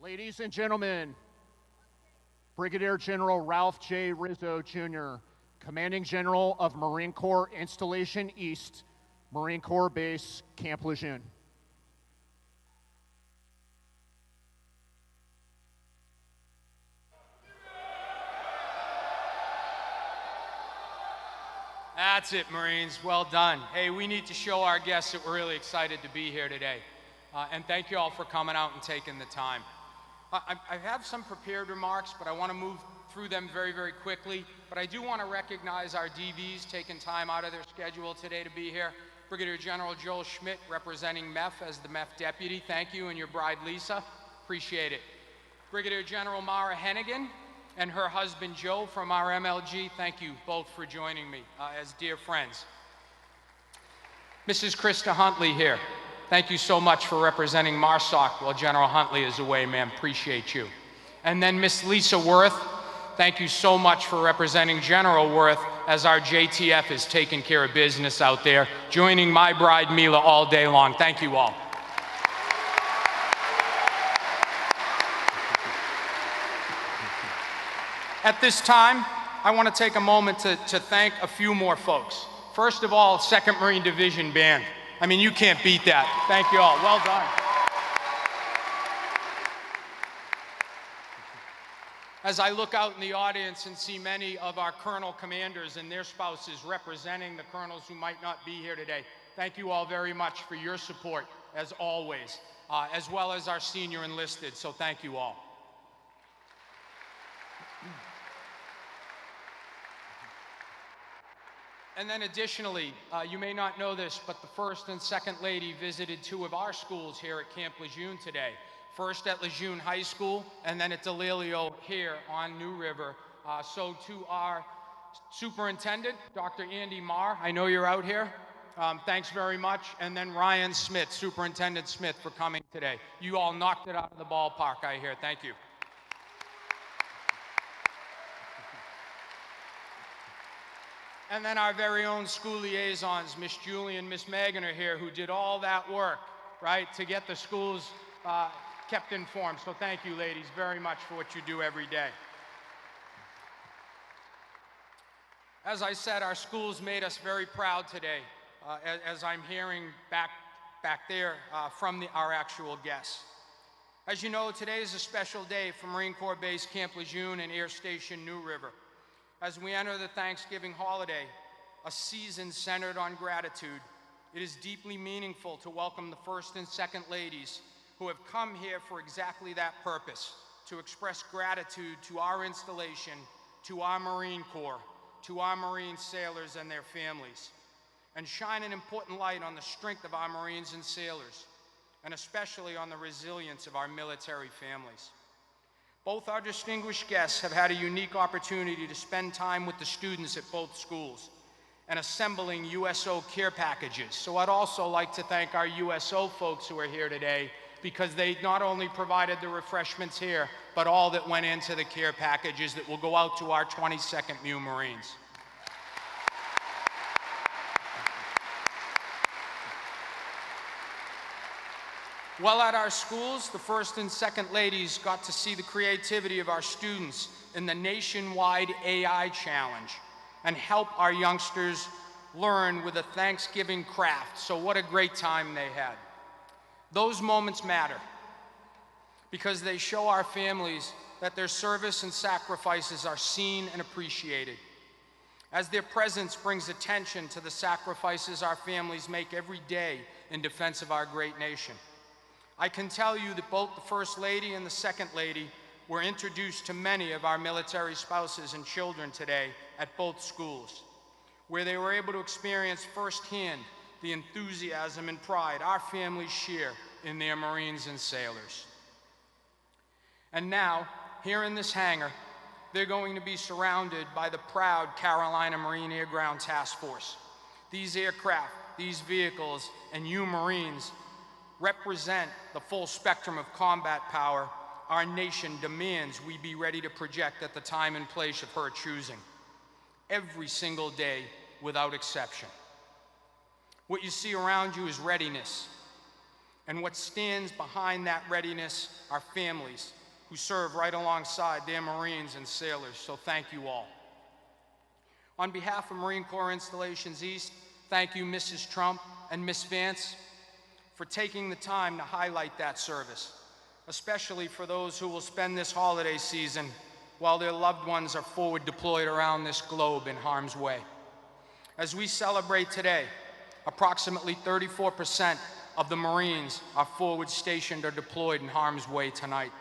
Ladies and gentlemen, Brigadier General Ralph J. Rizzo, Jr., Commanding General of Marine Corps Installation East, Marine Corps Base, Camp Lejeune. That's it, Marines. Well done. Hey, we need to show our guests that we're really excited to be here today. And thank you all for coming out and taking the time. I have some prepared remarks, but I want to move through them very, very quickly. But I do want to recognize our DVs taking time out of their schedule today to be here. Brigadier General Joel Schmidt, representing MEF as the MEF deputy. Thank you, and your bride, Lisa. Appreciate it. Brigadier General Mara Hennigan and her husband, Joe, from our MLG. Thank you both for joining me as dear friends. Mrs. Krista Huntley here. Thank you so much for representing MARSOC while General Huntley is away, ma'am. Appreciate you. And then Miss Lisa Worth, thank you so much for representing General Worth as our JTF is taking care of business out there, joining my bride, Mila, all day long. Thank you all. At this time, I want to take a moment to thank a few more folks. First of all, 2nd Marine Division Band. I mean, you can't beat that. Thank you all. Well done. As I look out in the audience and see many of our colonel commanders and their spouses representing the colonels who might not be here today, thank you all very much for your support, as always, as well as our senior enlisted, so thank you all. And then additionally, you may not know this, but the First and Second Lady visited 2 of our schools here at Camp Lejeune today. First at Lejeune High School, and then at DeLilio here on New River. So to our superintendent, Dr. Andy Marr, I know you're out here. Thanks very much. And then Ryan Smith, Superintendent Smith, for coming today. You all knocked it out of the ballpark, I hear. Thank you. And then our very own school liaisons, Miss Julie and Miss Megan are here, who did all that work, right, to get the schools kept informed. So thank you, ladies, very much for what you do every day. As I said, our schools made us very proud today, as I'm hearing back there from our actual guests. As you know, today is a special day for Marine Corps Base Camp Lejeune and Air Station New River. As we enter the Thanksgiving holiday, a season centered on gratitude, it is deeply meaningful to welcome the First and Second Ladies who have come here for exactly that purpose, to express gratitude to our installation, to our Marine Corps, to our Marine sailors and their families, and shine an important light on the strength of our Marines and sailors, and especially on the resilience of our military families. Both our distinguished guests have had a unique opportunity to spend time with the students at both schools and assembling USO care packages. So I'd also like to thank our USO folks who are here today, because they not only provided the refreshments here, but all that went into the care packages that will go out to our 22nd MEU Marines. While at our schools, the First and Second Ladies got to see the creativity of our students in the nationwide AI challenge and help our youngsters learn with a Thanksgiving craft. So what a great time they had. Those moments matter because they show our families that their service and sacrifices are seen and appreciated, as their presence brings attention to the sacrifices our families make every day in defense of our great nation. I can tell you that both the First Lady and the Second Lady were introduced to many of our military spouses and children today at both schools, where they were able to experience firsthand the enthusiasm and pride our families share in their Marines and sailors. And now, here in this hangar, they're going to be surrounded by the proud Carolina Marine Air Ground Task Force. These aircraft, these vehicles, and you Marines represent the full spectrum of combat power our nation demands we be ready to project at the time and place of her choosing, every single day without exception. What you see around you is readiness. And what stands behind that readiness are families who serve right alongside their Marines and sailors, so thank you all. On behalf of Marine Corps Installations East, thank you, Mrs. Trump and Ms. Vance, for taking the time to highlight that service, especially for those who will spend this holiday season while their loved ones are forward deployed around this globe in harm's way. As we celebrate today, approximately 34% of the Marines are forward stationed or deployed in harm's way tonight.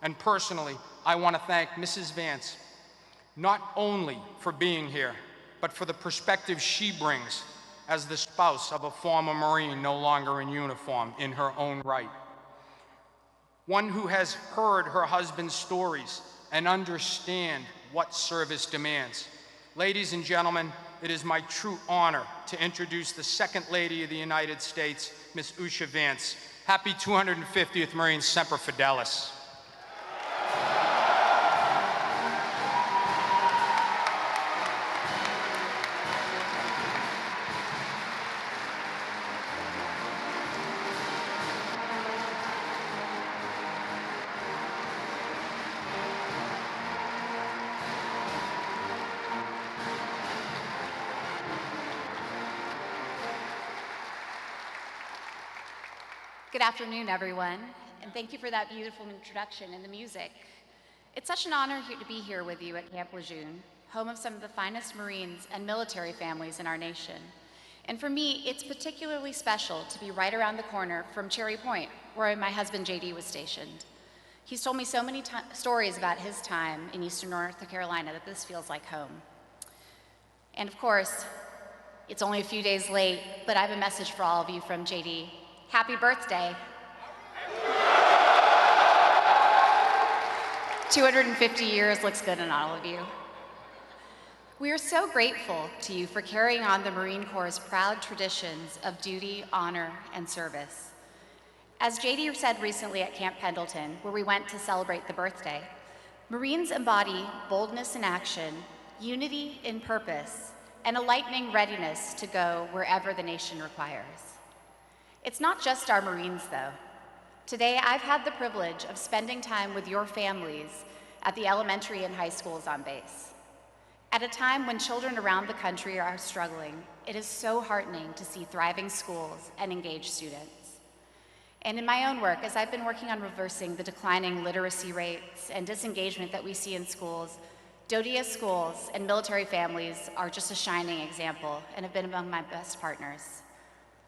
And personally, I want to thank Mrs. Vance, not only for being here, but for the perspective she brings as the spouse of a former Marine no longer in uniform in her own right. One who has heard her husband's stories and understand what service demands. Ladies and gentlemen, it is my true honor to introduce the Second Lady of the United States, Ms. Usha Vance. Happy 250th Marine Semper Fidelis. Good afternoon, everyone, and thank you for that beautiful introduction and the music. It's such an honor to be here with you at Camp Lejeune, home of some of the finest Marines and military families in our nation. And for me, it's particularly special to be right around the corner from Cherry Point, where my husband JD was stationed. He's told me so many stories about his time in Eastern North Carolina that this feels like home. And of course, it's only a few days late, but I have a message for all of you from JD. Happy birthday. 250 years looks good on all of you. We are so grateful to you for carrying on the Marine Corps' proud traditions of duty, honor, and service. As JD said recently at Camp Pendleton, where we went to celebrate the birthday, Marines embody boldness in action, unity in purpose, and a lightning readiness to go wherever the nation requires. It's not just our Marines, though. Today, I've had the privilege of spending time with your families at the elementary and high schools on base. At a time when children around the country are struggling, it is so heartening to see thriving schools and engaged students. And in my own work, as I've been working on reversing the declining literacy rates and disengagement that we see in schools, DODIA schools and military families are just a shining example and have been among my best partners.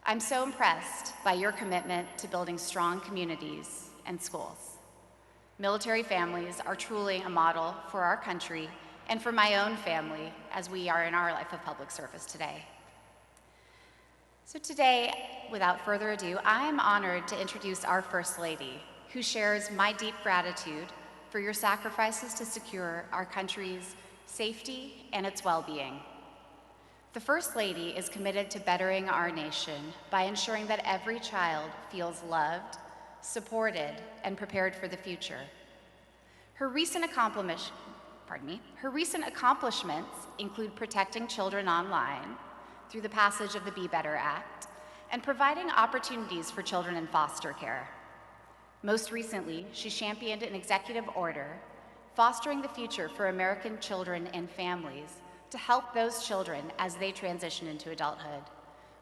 I'm so impressed by your commitment to building strong communities and schools. Military families are truly a model for our country and for my own family as we are in our life of public service today. So today, without further ado, I am honored to introduce our First Lady, who shares my deep gratitude for your sacrifices to secure our country's safety and its well-being. The First Lady is committed to bettering our nation by ensuring that every child feels loved, supported, and prepared for the future. Her recent accomplishments include protecting children online through the passage of the Be Better Act and providing opportunities for children in foster care. Most recently, she championed an executive order fostering the future for American children and families to help those children as they transition into adulthood.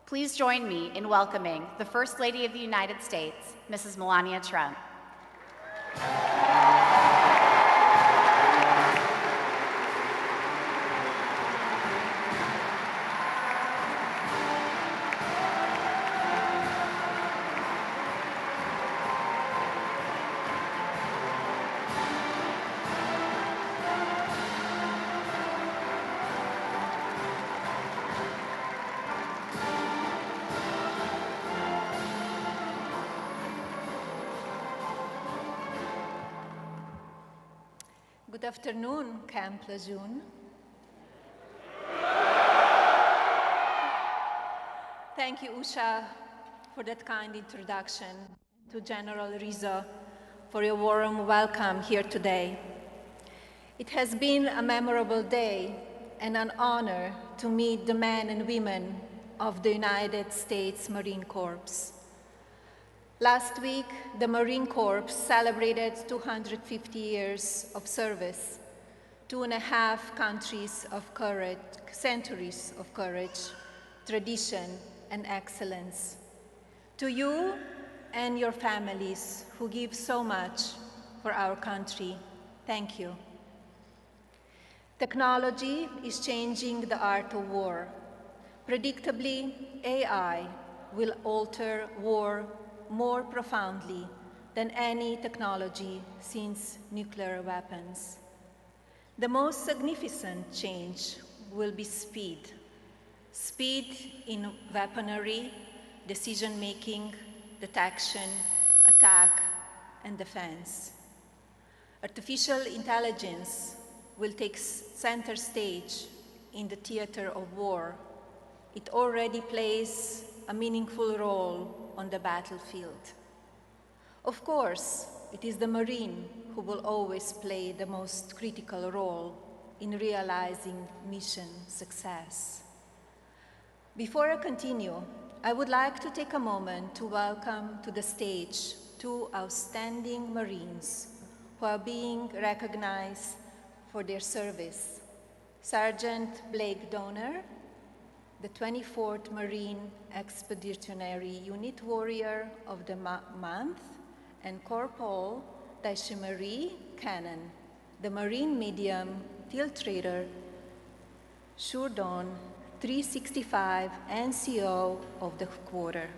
Please join me in welcoming the First Lady of the United States, Mrs. Melania Trump. Good afternoon, Camp Lejeune. Thank you, Usha, for that kind introduction, to General Rizzo for your warm welcome here today. It has been a memorable day and an honor to meet the men and women of the United States Marine Corps. Last week, the Marine Corps celebrated 250 years of service, 2.5 countries of courage, centuries of courage, tradition, and excellence. To you and your families who give so much for our country, thank you. Technology is changing the art of war. Predictably, AI will alter war more profoundly than any technology since nuclear weapons. The most significant change will be speed. Speed in weaponry, decision-making, detection, attack, and defense. Artificial intelligence will take center stage in the theater of war. It already plays a meaningful role on the battlefield. Of course, it is the Marine who will always play the most critical role in realizing mission success. Before I continue, I would like to take a moment to welcome to the stage 2 outstanding Marines who are being recognized for their service. Sergeant Blake Donner, the 24th Marine Expeditionary Unit Warrior of the Month, and Corporal Daishimari Cannon, the Marine Medium Tiltrader Shurdon 365 NCO of the quarter.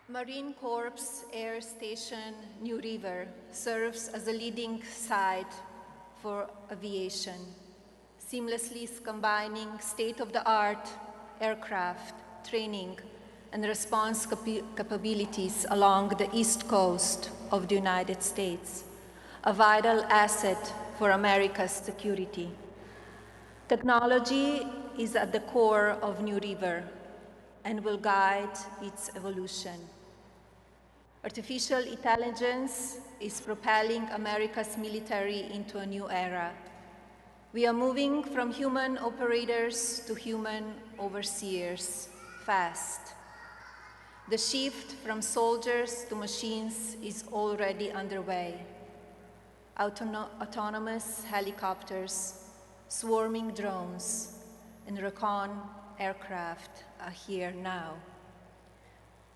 Marine Corps Air Station New River serves as a leading site for aviation, seamlessly combining state-of-the-art aircraft, training, and response capabilities along the East Coast of the United States, a vital asset for America's security. Technology is at the core of New River and will guide its evolution. Artificial intelligence is propelling America's military into a new era. We are moving from human operators to human overseers fast. The shift from soldiers to machines is already underway. Autonomous helicopters, swarming drones, and recon aircraft are here now.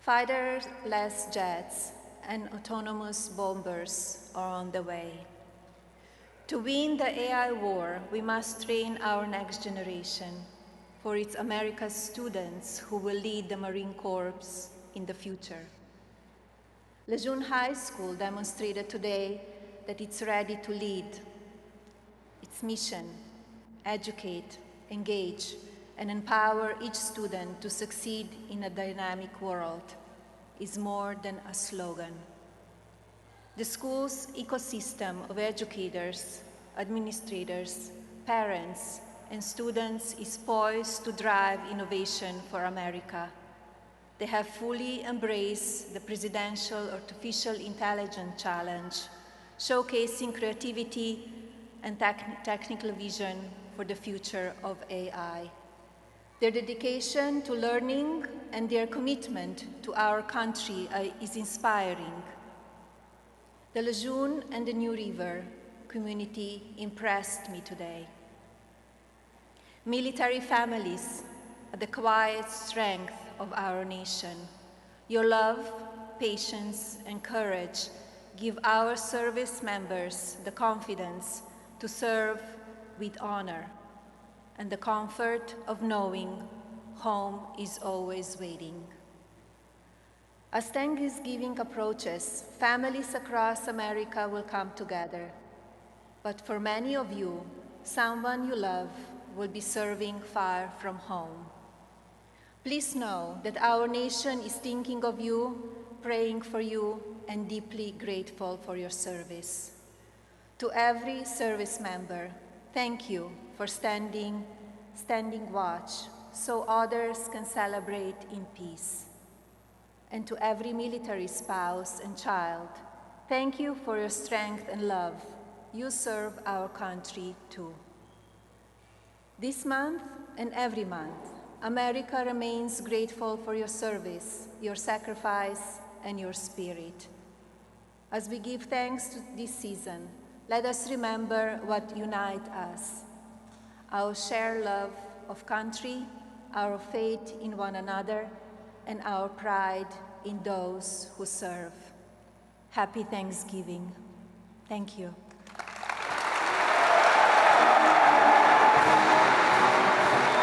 Fighter-less jets and autonomous bombers are on the way. To win the AI war, we must train our next generation, for it's America's students who will lead the Marine Corps in the future. Lejeune High School demonstrated today that it's ready to lead. Its mission: educate, engage, and empower each student to succeed in a dynamic world, is more than a slogan. The school's ecosystem of educators, administrators, parents, and students is poised to drive innovation for America. They have fully embraced the Presidential Artificial Intelligence Challenge, showcasing creativity and technical vision for the future of AI. Their dedication to learning and their commitment to our country is inspiring. The Lejeune and the New River community impressed me today. Military families are the quiet strength of our nation. Your love, patience, and courage give our service members the confidence to serve with honor and the comfort of knowing home is always waiting. As Thanksgiving approaches, families across America will come together. But for many of you, someone you love will be serving far from home. Please know that our nation is thinking of you, praying for you, and deeply grateful for your service. To every service member, thank you for standing watch so others can celebrate in peace. And to every military spouse and child, thank you for your strength and love. You serve our country too. This month and every month, America remains grateful for your service, your sacrifice, and your spirit. As we give thanks to this season, let us remember what unites us: our shared love of country, our faith in one another, and our pride in those who serve. Happy Thanksgiving. Thank you.